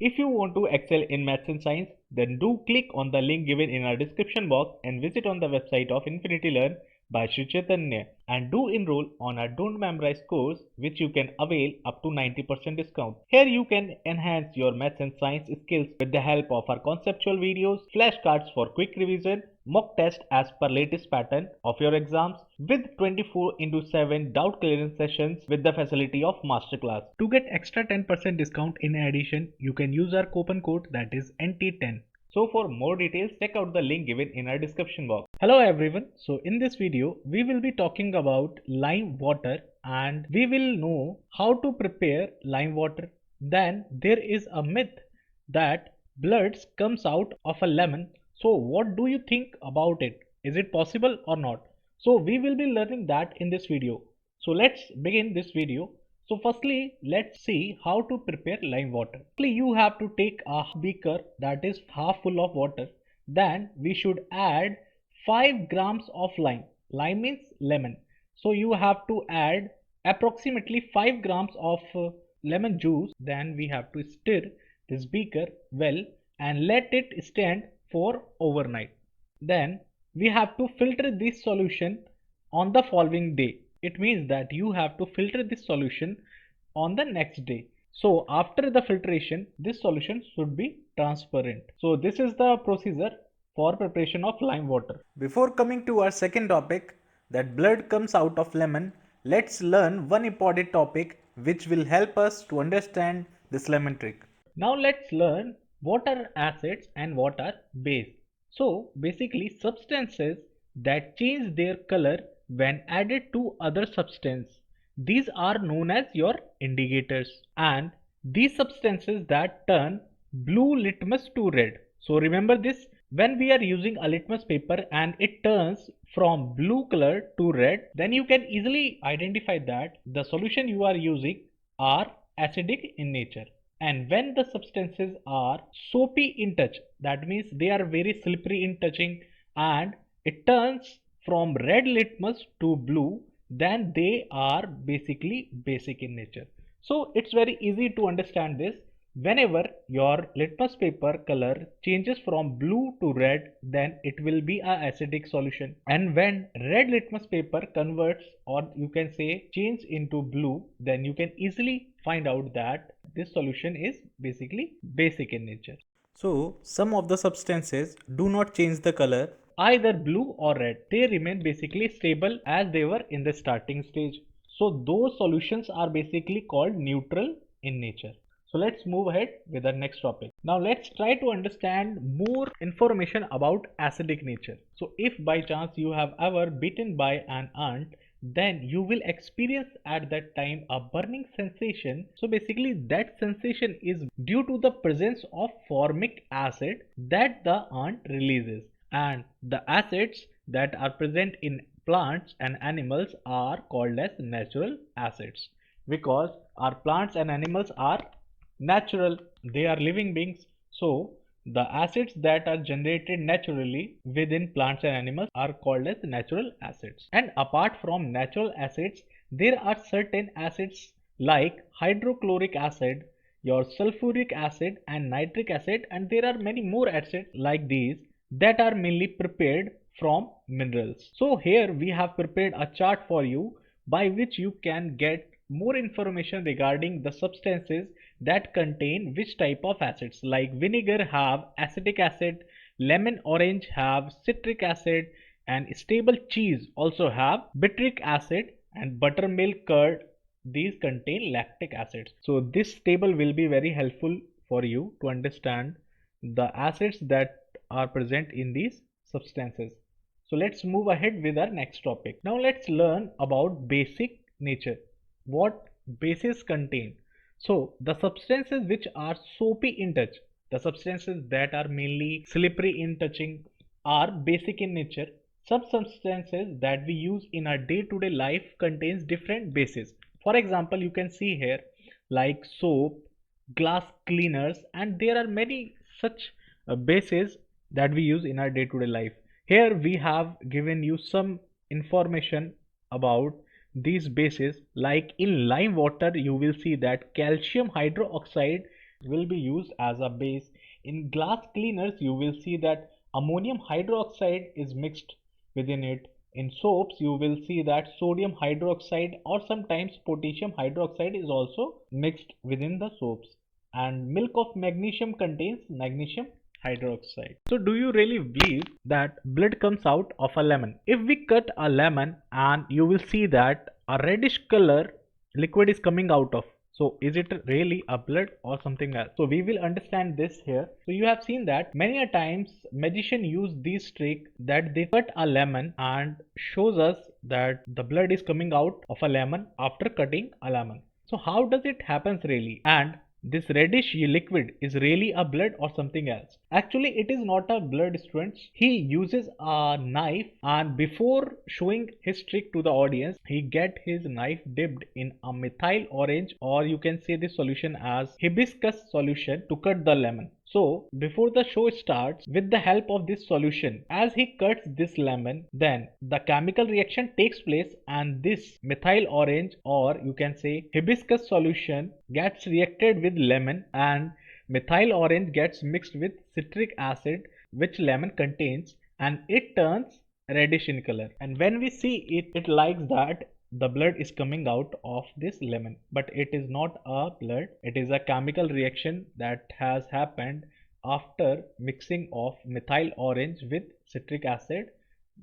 If you want to excel in maths and science, then do click on the link given in our description box and visit on the website of Infinity Learn by Sri Chaitanya, and do enroll on our Don't Memorize course, which you can avail up to 90% discount. Here you can enhance your maths and science skills with the help of our conceptual videos, flashcards for quick revision, mock test as per latest pattern of your exams, with 24/7 doubt clearance sessions with the facility of masterclass. To get extra 10% discount in addition, you can use our coupon code, that is NT10. So for more details, check out the link given in our description box. Hello everyone. So in this video, we will be talking about lime water, and we will know how to prepare lime water. Then there is a myth that blood comes out of a lemon. So what do you think about it? Is it possible or not? So we will be learning that in this video. So let's begin this video. So firstly, let's see how to prepare lime water. Firstly, you have to take a beaker that is half full of water. Then we should add 5 grams of lime. Lime means lemon. So you have to add approximately 5 grams of lemon juice. Then we have to stir this beaker well and let it stand for overnight. Then we have to filter this solution on the following day. It means that you have to filter this solution on the next day. So after the filtration, this solution should be transparent. So this is the procedure for preparation of lime water. Before coming to our second topic, that blood comes out of lemon, let's learn one important topic which will help us to understand this lemon trick. Now let's learn what are acids and what are base. So basically substances that change their color when added to other substance. These are known as your indicators, and these substances that turn blue litmus to red. So remember this, when we are using a litmus paper and it turns from blue color to red, then you can easily identify that the solution you are using are acidic in nature. And when the substances are soapy in touch, that means they are very slippery in touching and it turns from red litmus to blue, then they are basically basic in nature. So it's very easy to understand this. Whenever your litmus paper color changes from blue to red, then it will be a acidic solution. And when red litmus paper converts, or you can say change into blue, then you can easily find out that this solution is basically basic in nature. So some of the substances do not change the color, either blue or red. They remain basically stable as they were in the starting stage. So those solutions are basically called neutral in nature. So let's move ahead with the next topic. Now let's try to understand more information about acidic nature. So if by chance you have ever bitten by an ant, then you will experience at that time a burning sensation. So basically that sensation is due to the presence of formic acid that the ant releases, and the acids that are present in plants and animals are called as natural acids, because our plants and animals are natural, they are living beings. So the acids that are generated naturally within plants and animals are called as natural acids. And apart from natural acids, there are certain acids like hydrochloric acid, your sulfuric acid and nitric acid, and there are many more acids like these that are mainly prepared from minerals. So here we have prepared a chart for you by which you can get more information regarding the substances that contain which type of acids. Like vinegar have acetic acid, lemon orange have citric acid, and stable cheese also have bitric acid, and buttermilk curd, these contain lactic acids. So this table will be very helpful for you to understand the acids that are present in these substances. So let's move ahead with our next topic. Now let's learn about basic nature. What bases contain? So the substances which are soapy in touch, the substances that are mainly slippery in touching are basic in nature. Some substances that we use in our day-to-day life contains different bases. For example, you can see here like soap, glass cleaners, and there are many such bases that we use in our day-to-day life. Here we have given you some information about these bases. Like in lime water, you will see that calcium hydroxide will be used as a base. In glass cleaners, you will see that ammonium hydroxide is mixed within it. In soaps, you will see that sodium hydroxide or sometimes potassium hydroxide is also mixed within the soaps. And milk of magnesium contains magnesium hydroxide. So do you really believe that blood comes out of a lemon? If we cut a lemon and you will see that a reddish color liquid is coming out of. So is it really a blood or something else? So we will understand this here. So you have seen that many a times magician use this trick that they cut a lemon and shows us that the blood is coming out of a lemon after cutting a lemon. So how does it happens really? And this reddish liquid is really a blood or something else? Actually, it is not a blood, students. He uses a knife, and before showing his trick to the audience, he get his knife dipped in a methyl orange, or you can say this solution as hibiscus solution, to cut the lemon. So before the show starts, with the help of this solution, as he cuts this lemon, then the chemical reaction takes place and this methyl orange, or you can say hibiscus solution, gets reacted with lemon, and methyl orange gets mixed with citric acid which lemon contains, and it turns reddish in color. And when we see it, it likes that the blood is coming out of this lemon, but it is not a blood. It is a chemical reaction that has happened after mixing of methyl orange with citric acid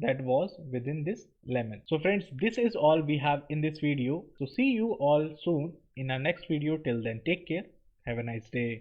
that was within this lemon. So friends, this is all we have in this video. So see you all soon in our next video. Till then, take care. Have a nice day.